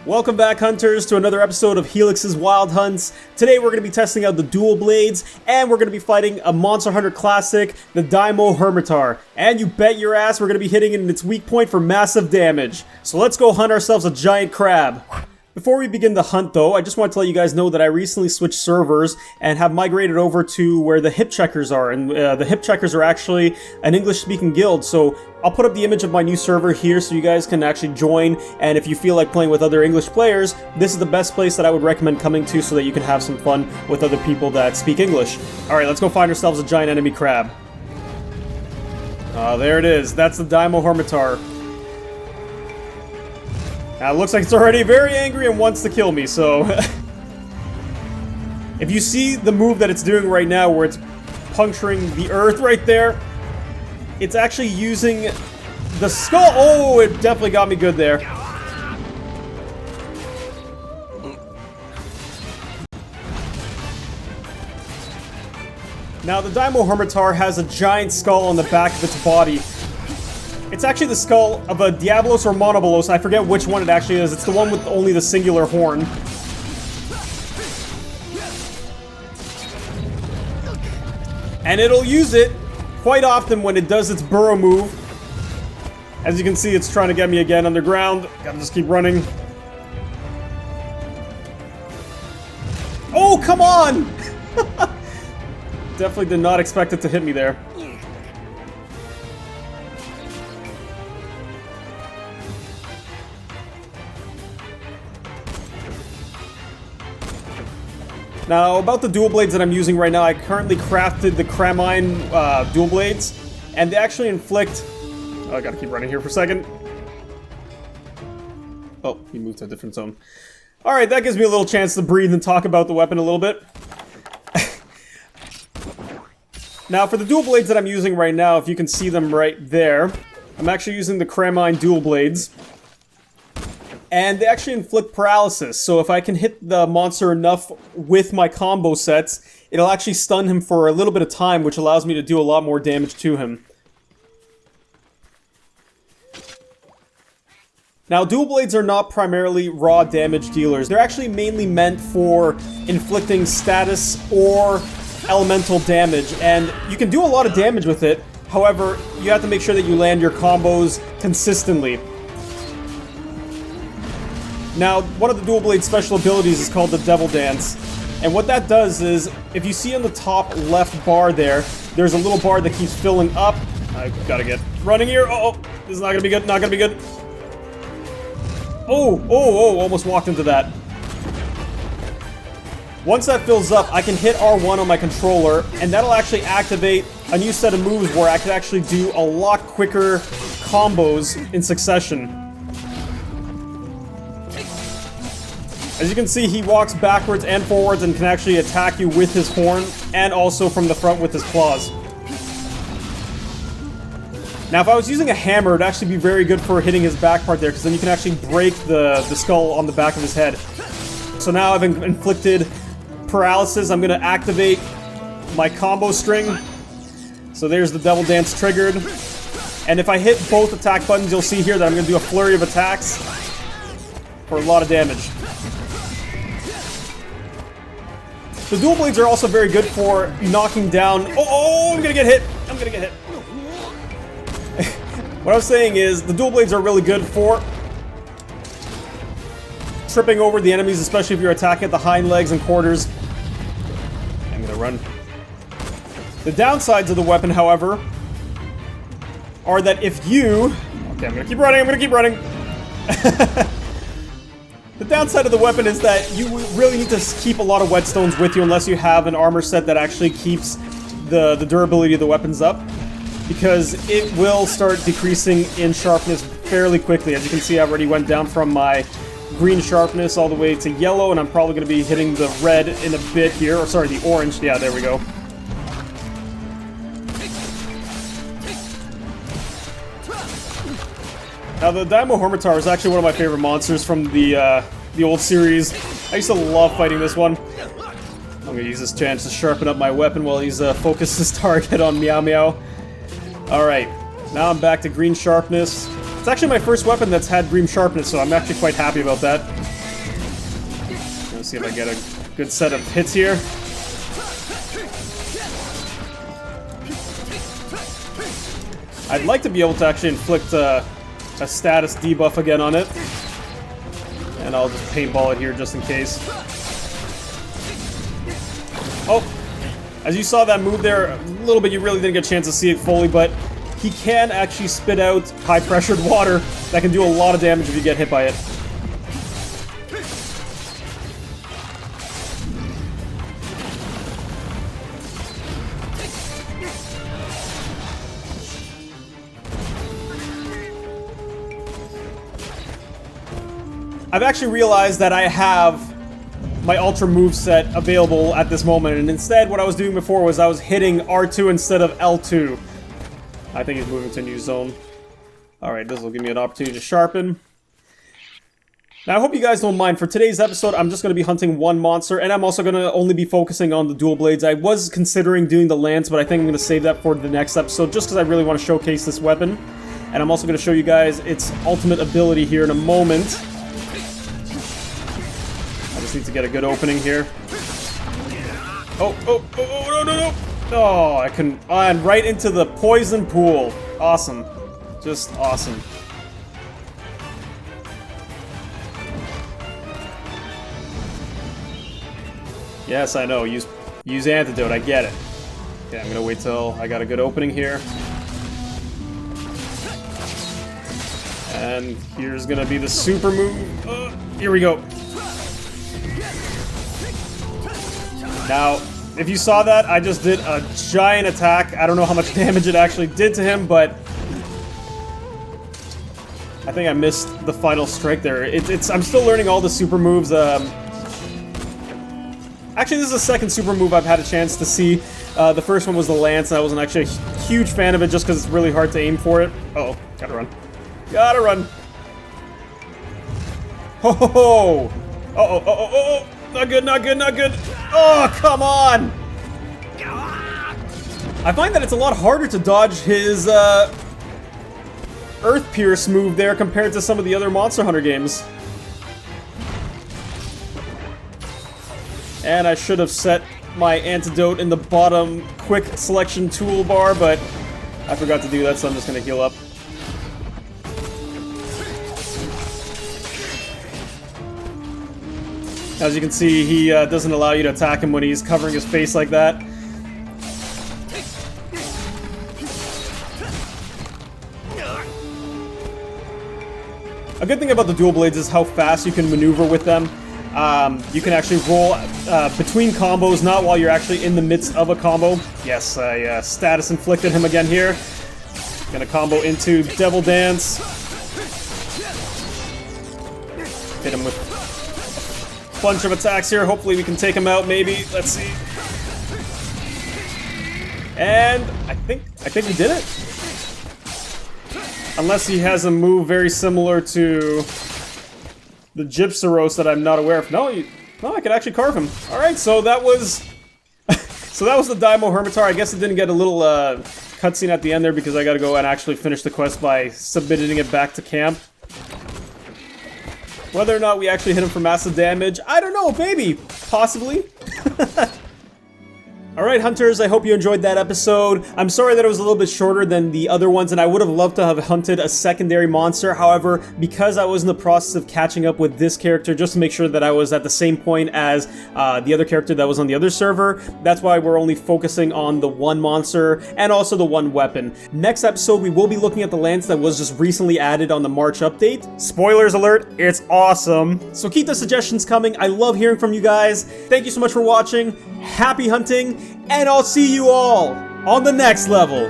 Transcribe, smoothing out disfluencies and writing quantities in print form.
Welcome back, hunters, to another episode of Helix's Wild Hunts. Today we're going to be testing out the dual blades, and we're going to be fighting a Monster Hunter classic, the Daimo Hermitaur. And you bet your ass we're going to be hitting it in its weak point for massive damage. So let's go hunt ourselves a giant crab. Before we begin the hunt though, I just want to let you guys know that I recently switched servers and have migrated over to where the hip checkers are, and the hip checkers are actually an English-speaking guild, so I'll put up the image of my new server here so you guys can actually join, and if you feel like playing with other English players, this is the best place that I would recommend coming to so that you can have some fun with other people that speak English. Alright, let's go find ourselves a giant enemy crab. There it is. That's the Daimo Hermitaur. Now, it looks like it's already very angry and wants to kill me, so... If you see the move that it's doing right now, where it's puncturing the earth right there, it's actually using the skull... Oh, it definitely got me good there. Now, the Daimo Hermitaur has a giant skull on the back of its body. It's actually the skull of a Diablos or Monobolos, I forget which one it actually is. It's the one with only the singular horn. And it'll use it quite often when it does its burrow move. As you can see, it's trying to get me again underground. Gotta just keep running. Oh, come on! Definitely did not expect it to hit me there. Now, about the dual blades that I'm using right now, I currently crafted the Kramine dual blades, and they actually inflict... Oh, I gotta keep running here for a second. Oh, he moved to a different zone. Alright, that gives me a little chance to breathe and talk about the weapon a little bit. Now, for the dual blades that I'm using right now, if you can see them right there, I'm actually using the Kramine dual blades. And they actually inflict paralysis, so if I can hit the monster enough with my combo sets, it'll actually stun him for a little bit of time, which allows me to do a lot more damage to him. Now, dual blades are not primarily raw damage dealers. They're actually mainly meant for inflicting status or elemental damage, and you can do a lot of damage with it. However, you have to make sure that you land your combos consistently. Now, one of the dual blade special abilities is called the Devil Dance. And what that does is, if you see on the top left bar there, there's a little bar that keeps filling up. I gotta get running here. Oh, this is not gonna be good, not gonna be good. Oh, almost walked into that. Once that fills up, I can hit R1 on my controller, and that'll actually activate a new set of moves where I can actually do a lot quicker combos in succession. As you can see, he walks backwards and forwards and can actually attack you with his horn, and also from the front with his claws. Now, if I was using a hammer, it'd actually be very good for hitting his back part there, because then you can actually break the skull on the back of his head. So now I've inflicted paralysis, I'm going to activate my combo string. So there's the Devil Dance triggered. And if I hit both attack buttons, you'll see here that I'm going to do a flurry of attacks for a lot of damage. The dual blades are also very good for knocking down... Oh, I'm gonna get hit! I'm gonna get hit. What I was saying is, the dual blades are really good for tripping over the enemies, especially if you're attacking at the hind legs and quarters. I'm gonna run. The downsides of the weapon, however, are that if you... Okay, I'm gonna keep running, I'm gonna keep running! The downside of the weapon is that you really need to keep a lot of whetstones with you unless you have an armor set that actually keeps the durability of the weapons up, because it will start decreasing in sharpness fairly quickly. As you can see, I already went down from my green sharpness all the way to yellow, and I'm probably going to be hitting the red in a bit here. Or sorry, the orange. Yeah, there we go. Now, the Daimo Hermitaur is actually one of my favorite monsters from the old series. I used to love fighting this one. I'm gonna use this chance to sharpen up my weapon while he's focused his target on Meow Meow. Alright, now I'm back to green sharpness. It's actually my first weapon that's had green sharpness, so I'm actually quite happy about that. Let's see if I get a good set of hits here. I'd like to be able to actually inflict a status debuff again on it. And I'll just paintball it here just in case. Oh! As you saw that move there, a little bit you really didn't get a chance to see it fully, but he can actually spit out high-pressured water that can do a lot of damage if you get hit by it. I've actually realized that I have my Ultra moveset available at this moment, and instead what I was doing before was I was hitting R2 instead of L2. I think he's moving to a new zone. Alright, this will give me an opportunity to sharpen. Now I hope you guys don't mind. For today's episode, I'm just going to be hunting one monster, and I'm also going to only be focusing on the dual blades. I was considering doing the lance, but I think I'm going to save that for the next episode, just because I really want to showcase this weapon. And I'm also going to show you guys its ultimate ability here in a moment. I just need to get a good opening here. Oh, no, no, no! Oh, I couldn't. And right into the poison pool. Awesome. Just awesome. Yes, I know. Use antidote. I get it. Okay, I'm gonna wait till I got a good opening here. And here's gonna be the super move. Here we go. Now, if you saw that, I just did a giant attack. I don't know how much damage it actually did to him, but I think I missed the final strike there. I'm still learning all the super moves. Actually, this is the second super move I've had a chance to see. The first one was the lance, and I wasn't actually a huge fan of it just because it's really hard to aim for it. Uh-oh, gotta run. Gotta run. Ho ho ho! Uh-oh. Not good, not good, not good. Oh, come on! I find that it's a lot harder to dodge his, Earth Pierce move there compared to some of the other Monster Hunter games. And I should have set my antidote in the bottom quick selection toolbar, but I forgot to do that, so I'm just gonna heal up. As you can see, he doesn't allow you to attack him when he's covering his face like that. A good thing about the dual blades is how fast you can maneuver with them. You can actually roll between combos, not while you're actually in the midst of a combo. Yes, I status inflicted him again here. Gonna combo into Devil Dance. Hit him with bunch of attacks here. Hopefully we can take him out, maybe. Let's see. And I think we did it. Unless he has a move very similar to the Gypsaros that I'm not aware of. No, I could actually carve him. All right, so that was the Daimo Hermitaur. I guess it didn't get a little cutscene at the end there because I got to go and actually finish the quest by submitting it back to camp. Whether or not we actually hit him for massive damage, I don't know, maybe, possibly. Alright, hunters, I hope you enjoyed that episode. I'm sorry that it was a little bit shorter than the other ones, and I would have loved to have hunted a secondary monster. However, because I was in the process of catching up with this character, just to make sure that I was at the same point as the other character that was on the other server, that's why we're only focusing on the one monster and also the one weapon. Next episode, we will be looking at the lance that was just recently added on the March update. Spoilers alert, it's awesome. So keep the suggestions coming. I love hearing from you guys. Thank you so much for watching. Happy hunting, and I'll see you all on the next level.